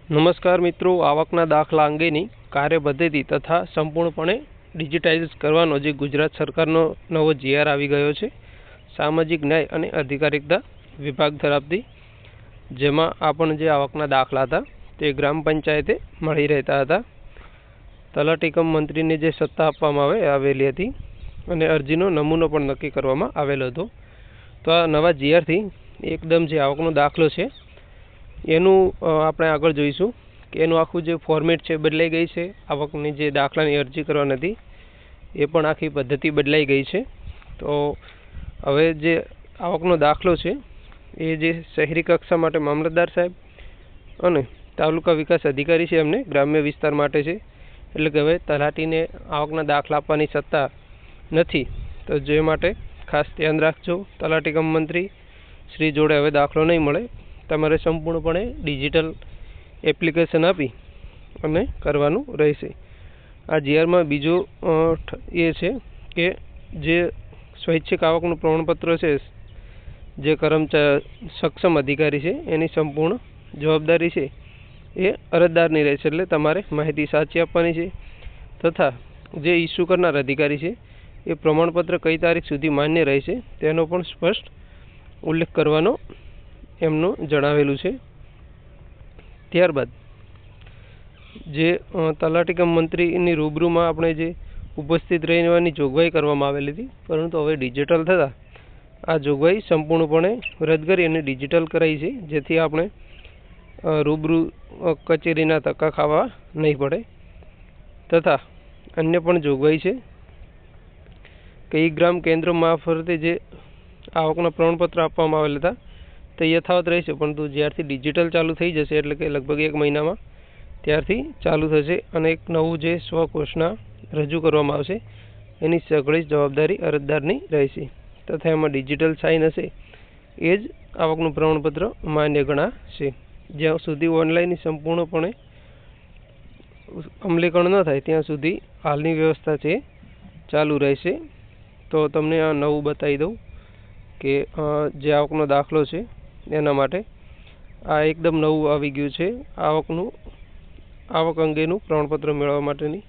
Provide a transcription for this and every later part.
નમસ્કાર મિત્રો, આવકના દાખલા અંગેની કાર્યપદ્ધતિ તથા સંપૂર્ણપણે ડિજિટાઇઝ કરવાનો જે ગુજરાત સરકારનો નવો જીઆર આવી ગયો છે સામાજિક ન્યાય અને અધિકારિતા વિભાગ તરફથી, જેમાં આપણને જે આવકના દાખલા હતા તે ગ્રામ પંચાયતે મળી રહેતા હતા. તલાટી કમ મંત્રીને જે સત્તા આપવામાં આવેલી હતી અને અરજીનો નમૂનો પણ નક્કી કરવામાં આવેલો હતો. તો આ નવા જીઆરથી એકદમ જે આવકનો દાખલો છે એનું આપણે આગળ જોઈશું કે એનું આખું જે ફોર્મેટ છે બદલાઈ ગઈ છે. આવકની જે દાખલાની અરજી કરવાની હતી એ પણ આખી પદ્ધતિ બદલાઈ ગઈ છે. તો હવે જે આવકનો દાખલો છે એ જે શહેરી કક્ષા માટે મામલતદાર સાહેબ અને તાલુકા વિકાસ અધિકારી છે એમને ગ્રામ્ય વિસ્તાર માટે છે. એટલે કે હવે તલાટીને આવકના દાખલા આપવાની સત્તા નથી. તો જે માટે ખાસ ધ્યાન રાખજો, તલાટી કમ મંત્રી શ્રી જોડે હવે દાખલો નહીં મળે. તમારે સંપૂર્ણપણે ડિજિટલ એપ્લિકેશન આપી અને કરવાનું રહેશે. આ જીઆરમાં બીજો એ છે કે જે સ્વૈચ્છિક આવકનું પ્રમાણપત્ર છે જે સક્ષમ અધિકારી છે એની સંપૂર્ણ જવાબદારી છે એ અરજદારની રહેશે. એટલે તમારે માહિતી સાચી આપવાની છે તથા જે ઇસ્યુ કરનાર અધિકારી છે એ પ્રમાણપત્ર કઈ તારીખ સુધી માન્ય રહેશે તેનો પણ સ્પષ્ટ ઉલ્લેખ કરવાનો એમનું જણાવેલું છે. ત્યારબાદ જે તલાટી કમ મંત્રીની રૂબરૂમાં આપણે જે ઉપસ્થિત રહેવાની જોગવાઈ કરવામાં આવેલી હતી, પરંતુ હવે ડિજિટલ થતાં આ જોગવાઈ સંપૂર્ણપણે રદ કરી અને ડિજિટલ કરાઈ છે, જેથી આપણે રૂબરૂ કચેરીના ધક્કા ખાવા નહીં પડે. તથા અન્ય પણ જોગવાઈ છે કે ઈ ગ્રામ કેન્દ્ર મારફતે જે આવકના પ્રમાણપત્ર આપવામાં આવેલા હતા તે યથાવત રહેશે, પરંતુ જ્યારથી ડિજિટલ ચાલુ થઈ જશે એટલે કે લગભગ 1 મહિનામાં ત્યારથી ચાલુ થશે અને એક નવું જે સ્વઘોષણા રજૂ કરવામાં આવશે એની સઘળી જવાબદારી અરજદારની રહેશે. તથા એમાં ડિજિટલ સાઇન હશે એ જ આવકનું પ્રમાણપત્ર માન્ય ગણાશે. જ્યાં સુધી ઓનલાઈન સંપૂર્ણપણે અમલીકરણ ન થાય ત્યાં સુધી હાલની વ્યવસ્થા છે ચાલુ રહેશે. તો તમને આ નવું બતાવી દઉં કે જે આવકનો દાખલો છે એના માટે આ એકદમ નવું આવી ગયું છે. આવક અંગેનું પ્રમાણપત્ર મેળવવા માટેની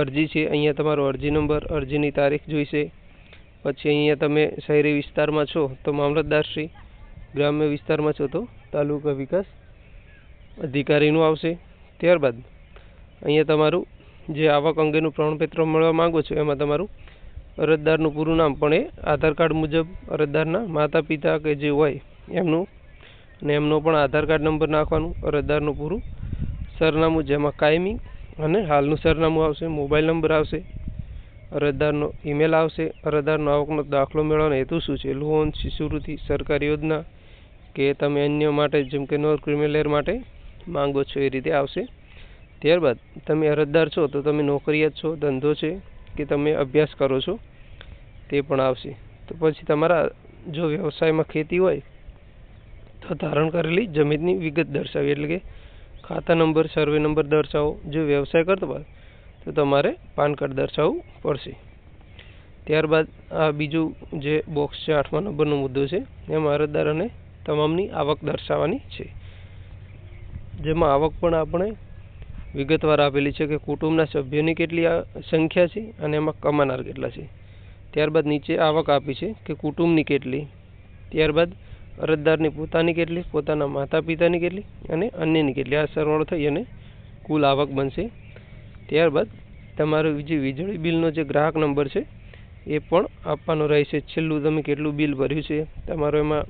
અરજી છે. અહીંયા તમારો અરજી નંબર, અરજીની તારીખ જોઈશે. પછી અહીંયા તમે શહેરી વિસ્તારમાં છો તો મામલતદારશ્રી, ગ્રામ્ય વિસ્તારમાં છો તો તાલુકા વિકાસ અધિકારીનું આવશે. ત્યારબાદ અહીંયા તમારું જે આવક અંગેનું પ્રમાણપત્ર મેળવવા માંગો છો એમાં તમારું અરજદારનું પૂરું નામ, પણ એ આધાર કાર્ડ મુજબ અરજદારના માતા પિતા કે જે હોય એમનું અને એમનો પણ આધાર કાર્ડ નંબર નાખવાનું. અરજદારનું પૂરું સરનામું જેમાં કાયમી અને હાલનું સરનામું આવશે, મોબાઈલ નંબર આવશે, અરજદારનો ઈમેલ આવશે. અરજદારનો આવકનો દાખલો મેળવવાનો હેતુ શું છે, લોન, શિષ્યવૃત્તિ, સરકારી યોજના કે તમે અન્ય માટે જેમ કે નોન ક્રિમિનલ માટે માંગો છો એ રીતે આવશે. ત્યારબાદ તમે અરજદાર છો તો તમે નોકરિયાત છો, ધંધો છે કે તમે અભ્યાસ કરો છો તે પણ આવશે. તો પછી તમારા જો વ્યવસાયમાં ખેતી હોય તો ધારણ કરેલી જમીનની વિગત દર્શાવી, એટલે કે ખાતા નંબર, સર્વે નંબર દર્શાવો. જો વ્યવસાય કરતો હોય તો તમારે પાન કાર્ડ દર્શાવવું પડશે. ત્યારબાદ આ બીજું જે બોક્સ છે 8મા નંબરનો મુદ્દો છે એમાં અરજદાર અને તમામની આવક દર્શાવવાની છે, જેમાં આવક પણ આપણે વિગતવાર આપેલી છે કે કુટુંબના સભ્યોની કેટલી સંખ્યા છે અને એમાં કમાનાર કેટલા છે. ત્યારબાદ નીચે આવક આપી છે કે કુટુંબની કેટલી, ત્યારબાદ અરજદારની પોતાની કેટલી, પોતાના માતા પિતાની કેટલી અને અન્યની કેટલી. આ સરવાળો થઈ અને કુલ આવક બનશે. ત્યારબાદ તમારો જે વીજળી બિલનો જે ગ્રાહક નંબર છે એ પણ આપવાનો રહેશે. છેલ્લું તમે કેટલું બિલ ભર્યું છે તમારો એમાં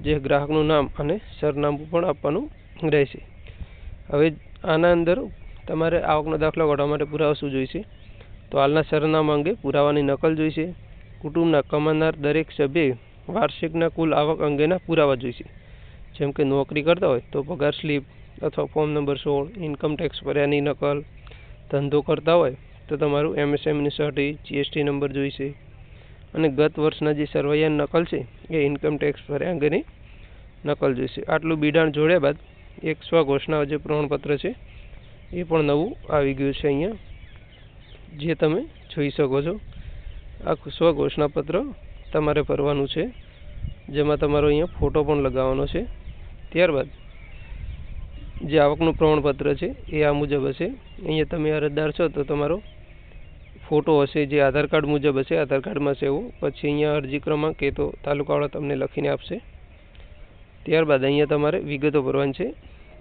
જે ગ્રાહકનું નામ અને સરનામું પણ આપવાનું રહેશે. હવે આના અંદર તમારે આવકનો દાખલો કાઢવા માટે પુરાવા શું જોઈશે, તો હાલના સરનામા અંગે પુરાવાની નકલ જોઈશે. કુટુંબના કમાનાર દરેક સભ્યે વાર્ષિકના કુલ આવક અંગેના પુરાવા જોઈશે. જેમ કે નોકરી કરતા હોય તો પગાર સ્લીપ અથવા ફોર્મ નંબર 16, ઇન્કમ ટેક્સ ભર્યાની નકલ, ધંધો કરતા હોય તો તમારું MSMની સર્ટી, GST નંબર જોઈશે અને ગત વર્ષના જે સરવૈયાની નકલ છે એ ઇન્કમ ટેક્સ ભર્યા અંગેની નકલ જોઈશે. આટલું બિડાણ જોડ્યા બાદ એક સ્વઘોષણા જે પ્રમાણપત્ર છે એ પણ નવું આવી ગયું છે અહીંયા, જે તમે જોઈ શકો છો. આ સ્વઘોષણા પત્ર તમારે ભરવાનું છે, જેમાં તમારો અહીંયા ફોટો પણ લગાવવાનો છે. ત્યારબાદ જે આવકનું પ્રમાણપત્ર છે એ આ મુજબ હશે. અહીંયા તમે અરજદાર છો તો તમારો ફોટો હશે જે આધાર કાર્ડ મુજબ હશે, આધાર કાર્ડમાં છે એવું. પછી અહીંયા અરજી ક્રમાંક એ તો તાલુકાવાળા તમને લખીને આપશે. ત્યારબાદ અહીંયા તમારે વિગતો ભરવાની છે.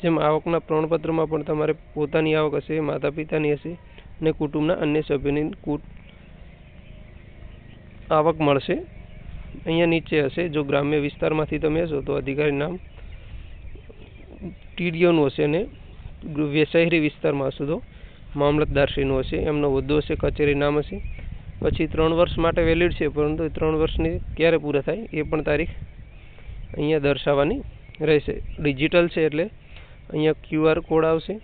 જેમ આવકના પ્રમાણપત્રમાં પણ તમારે પોતાની આવક હશે, માતા પિતાની હશે અને કુટુંબના અન્ય સભ્યોની આવક મળશે. અહીંયા નીચે હશે, જો ગ્રામ્ય વિસ્તારમાંથી તમે હશો તો અધિકારી નામ ટીડીઓનું હશે અને શહેરી વિસ્તારમાં હશો તો મામલતદારશ્રીનું હશે, એમનો હોદ્દો હશે, કચેરી નામ હશે. પછી 3 વર્ષ માટે વેલિડ છે, પરંતુ 3 વર્ષની ક્યારે પૂરા થાય એ પણ તારીખ અહીંયા દર્શાવવાની રહેશે. ડિજિટલ છે એટલે અહીંયા QR કોડ આવશે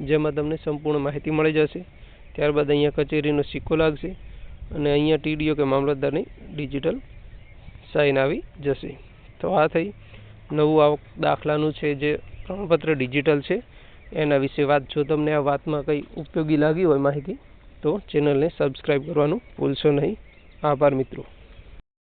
જેમાં તમને સંપૂર્ણ માહિતી મળી જશે. ત્યારબાદ અહીંયા કચેરીનો સિક્કો લાગશે અને અહીંયા ટીડીઓ કે મામલતદારની ડિજિટલ સાઇન આવી જશે. તો આ થઈ નવું આવક દાખલાનું છે જે પ્રમાણપત્ર ડિજિટલ છે એના વિશે વાત. જો તમને આ વાતમાં કંઈ ઉપયોગી લાગી હોય માહિતી તો ચેનલને સબસ્ક્રાઈબ કરવાનું ભૂલશો નહીં. આભાર મિત્રો.